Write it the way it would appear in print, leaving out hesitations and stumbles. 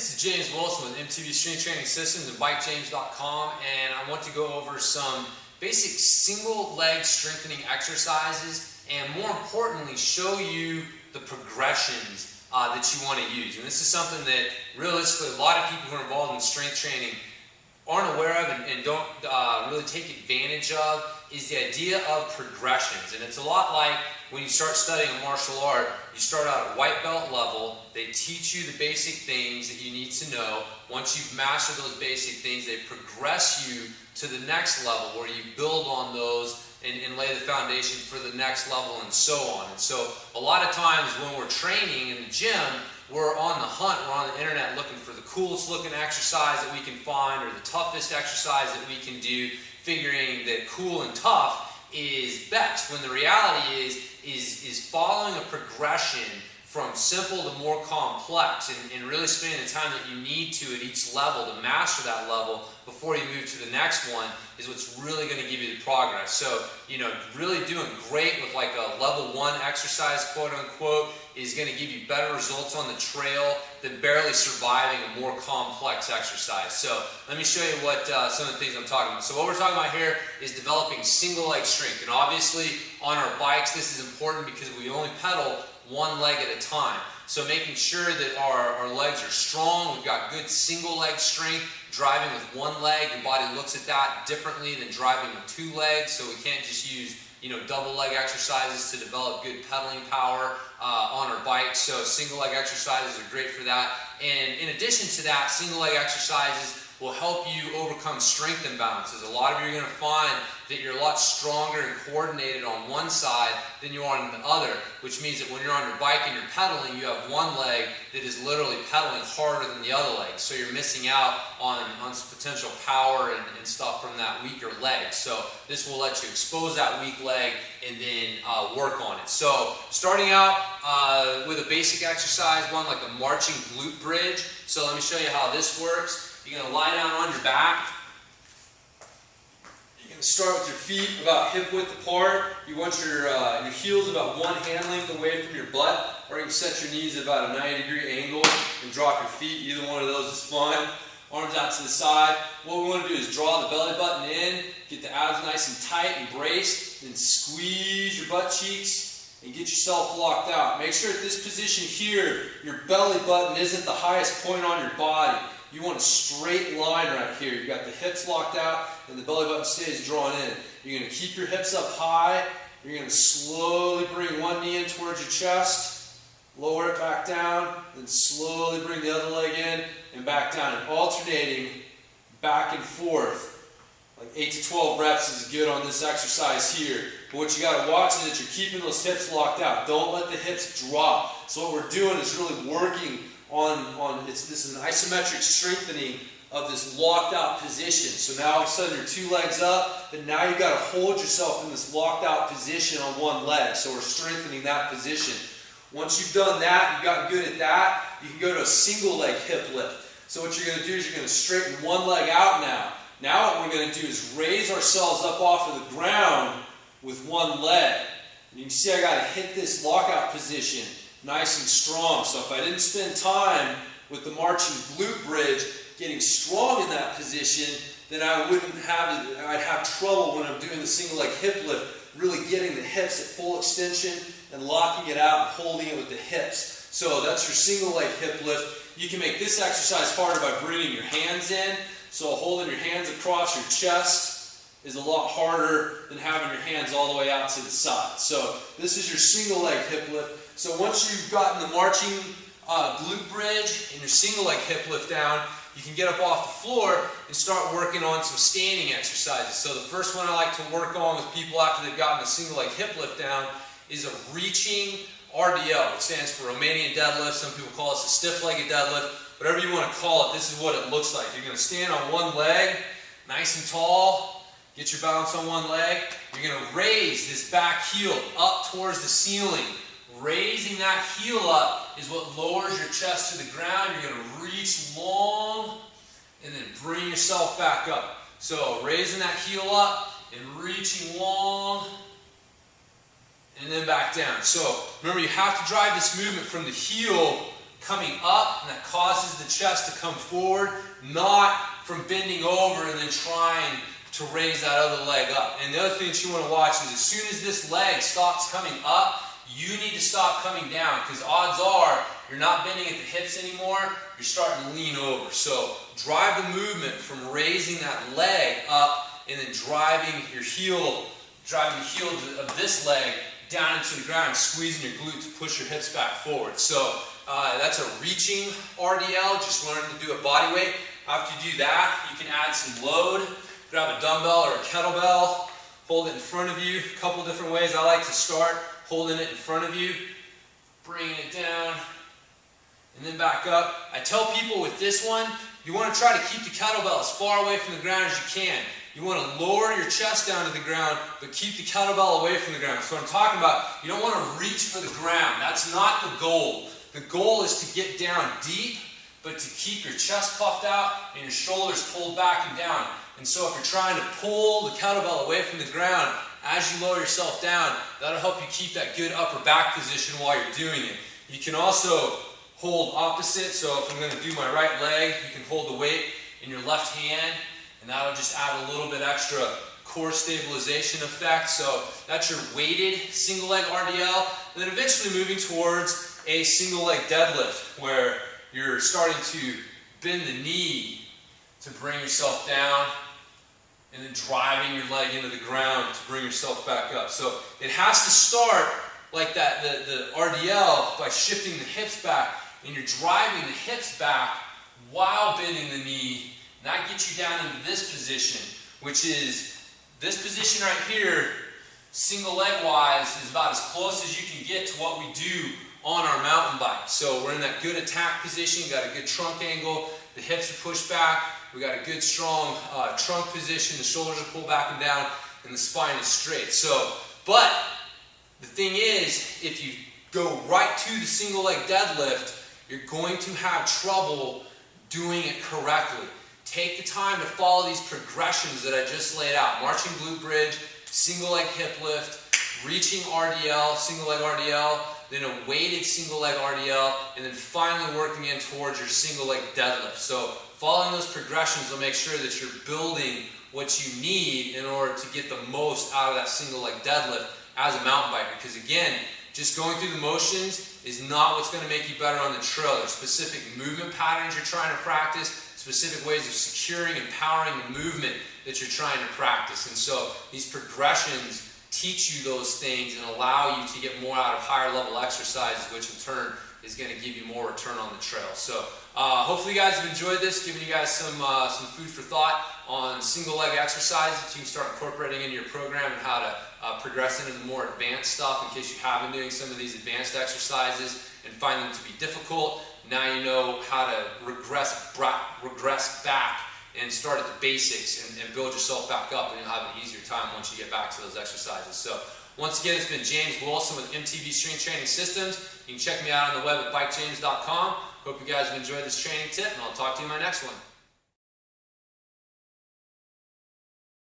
This is James Wilson with MTB Strength Training Systems and BikeJames.com, and I want to go over some basic single leg strengthening exercises and, more importantly, show you the progressions that you want to use. And this is something that realistically a lot of people who are involved in strength training aren't aware of and don't really take advantage of, is the idea of progressions. And it's a lot like when you start studying a martial art. You start out at white belt level, they teach you the basic things that you need to know. Once you've mastered those basic things, they progress you to the next level where you build on those and lay the foundation for the next level, and so on. And so a lot of times when we're training in the gym, we're on the hunt, we're on the internet looking for the coolest looking exercise that we can find or the toughest exercise that we can do, figuring that cool and tough is best, when the reality is following a progression from simple to more complex and really spending the time that you need to at each level to master that level before you move to the next one is what's really going to give you the progress. So, really doing great with like a level 1 exercise, quote unquote, is going to give you better results on the trail than barely surviving a more complex exercise. So let me show you what some of the things I'm talking about. So what we're talking about here is developing single leg strength. And obviously on our bikes this is important because we only pedal one leg at a time. So making sure that our legs are strong, we've got good single leg strength. Driving with one leg, your body looks at that differently than driving with two legs, so we can't just use double leg exercises to develop good pedaling power on our bike. So single leg exercises are great for that. And in addition to that, single leg exercises will help you overcome strength imbalances. A lot of you are going to find that you're a lot stronger and coordinated on one side than you are on the other, which means that when you're on your bike and you're pedaling, you have one leg that is literally pedaling harder than the other leg. So you're missing out on some potential power and stuff from that weaker leg. So this will let you expose that weak leg and then work on it. So starting out with a basic exercise, one like a marching glute bridge. So let me show you how this works. You're going to lie down on your back. You're going to start with your feet about hip width apart. You want your heels about one hand length away from your butt, or you can set your knees at about a 90-degree angle and drop your feet. Either one of those is fine. Arms out to the side. What we want to do is draw the belly button in, get the abs nice and tight and braced, then squeeze your butt cheeks and get yourself locked out. Make sure at this position here, your belly button isn't the highest point on your body. You want a straight line right here. You've got the hips locked out and the belly button stays drawn in. You're going to keep your hips up high. You're going to slowly bring one knee in towards your chest, lower it back down, then slowly bring the other leg in and back down, and alternating back and forth. Like 8 to 12 reps is good on this exercise here. But what you got to watch is that you're keeping those hips locked out. Don't let the hips drop. So what we're doing is really working on this is an isometric strengthening of this locked out position. So now all of a sudden you're two legs up, but now you've got to hold yourself in this locked out position on one leg. So we're strengthening that position. Once you've done that, you've gotten good at that, you can go to a single leg hip lift. So what you're going to do is you're going to straighten one leg out now. Now what we're going to do is raise ourselves up off of the ground with one leg. And you can see I got to hit this lockout position nice and strong. So if I didn't spend time with the marching glute bridge getting strong in that position, then I'd have trouble when I'm doing the single leg hip lift, really getting the hips at full extension and locking it out and holding it with the hips. So that's your single leg hip lift. You can make this exercise harder by bringing your hands in. So holding your hands across your chest is a lot harder than having your hands all the way out to the side. So this is your single leg hip lift. So once you've gotten the marching glute bridge and your single leg hip lift down, you can get up off the floor and start working on some standing exercises. So the first one I like to work on with people after they've gotten the single leg hip lift down is a reaching RDL, which stands for Romanian deadlift. Some people call this a stiff-legged deadlift. Whatever you want to call it, this is what it looks like. You're going to stand on one leg, nice and tall, get your balance on one leg. You're going to raise this back heel up towards the ceiling. Raising that heel up is what lowers your chest to the ground. You're going to reach long and then bring yourself back up. So raising that heel up and reaching long and then back down. So remember, you have to drive this movement from the heel coming up, and that causes the chest to come forward, not from bending over and then trying to raise that other leg up. And the other thing that you want to watch is as soon as this leg stops coming up, you need to stop coming down, because odds are you're not bending at the hips anymore, you're starting to lean over. So drive the movement from raising that leg up and then driving the heel of this leg down into the ground, squeezing your glute to push your hips back forward. So that's a reaching RDL, just learning to do a body weight. After you do that, you can add some load. Grab a dumbbell or a kettlebell, hold it in front of you. A couple different ways. I like to start holding it in front of you, bringing it down, and then back up. I tell people with this one, you want to try to keep the kettlebell as far away from the ground as you can. You want to lower your chest down to the ground, but keep the kettlebell away from the ground. So what I'm talking about, you don't want to reach for the ground. That's not the goal. The goal is to get down deep, but to keep your chest puffed out and your shoulders pulled back and down. And so if you're trying to pull the kettlebell away from the ground, as you lower yourself down, that'll help you keep that good upper back position while you're doing it. You can also hold opposite. So if I'm going to do my right leg, you can hold the weight in your left hand, and that'll just add a little bit extra core stabilization effect. So that's your weighted single leg RDL. And then eventually moving towards a single leg deadlift, where you're starting to bend the knee to bring yourself down, and then driving your leg into the ground to bring yourself back up. So it has to start like that, the RDL, by shifting the hips back, and you're driving the hips back while bending the knee. And that gets you down into this position, which is this position right here, single leg wise, is about as close as you can get to what we do on our mountain bike. So we're in that good attack position, got a good trunk angle, the hips are pushed back, we got a good strong trunk position, the shoulders are pulled back and down, and the spine is straight. So, but the thing is, if you go right to the single leg deadlift, you're going to have trouble doing it correctly. Take the time to follow these progressions that I just laid out. Marching glute bridge, single leg hip lift, reaching RDL, single leg RDL, then a weighted single leg RDL, and then finally working in towards your single leg deadlift. So following those progressions will make sure that you're building what you need in order to get the most out of that single leg deadlift as a mountain biker. Because again, just going through the motions is not what's going to make you better on the trail. There's specific movement patterns you're trying to practice, specific ways of securing and powering the movement that you're trying to practice. And so these progressions teach you those things and allow you to get more out of higher level exercises, which in turn is going to give you more return on the trail. So hopefully you guys have enjoyed this, giving you guys some food for thought on single leg exercises that you can start incorporating into your program, and how to progress into the more advanced stuff in case you have been doing some of these advanced exercises and find them to be difficult. Now you know how to regress back and start at the basics and build yourself back up, and you'll have an easier time once you get back to those exercises. So once again, it's been James Wilson with MTV Strength Training Systems. You can check me out on the web at bikejames.com. Hope you guys have enjoyed this training tip, and I'll talk to you in my next one.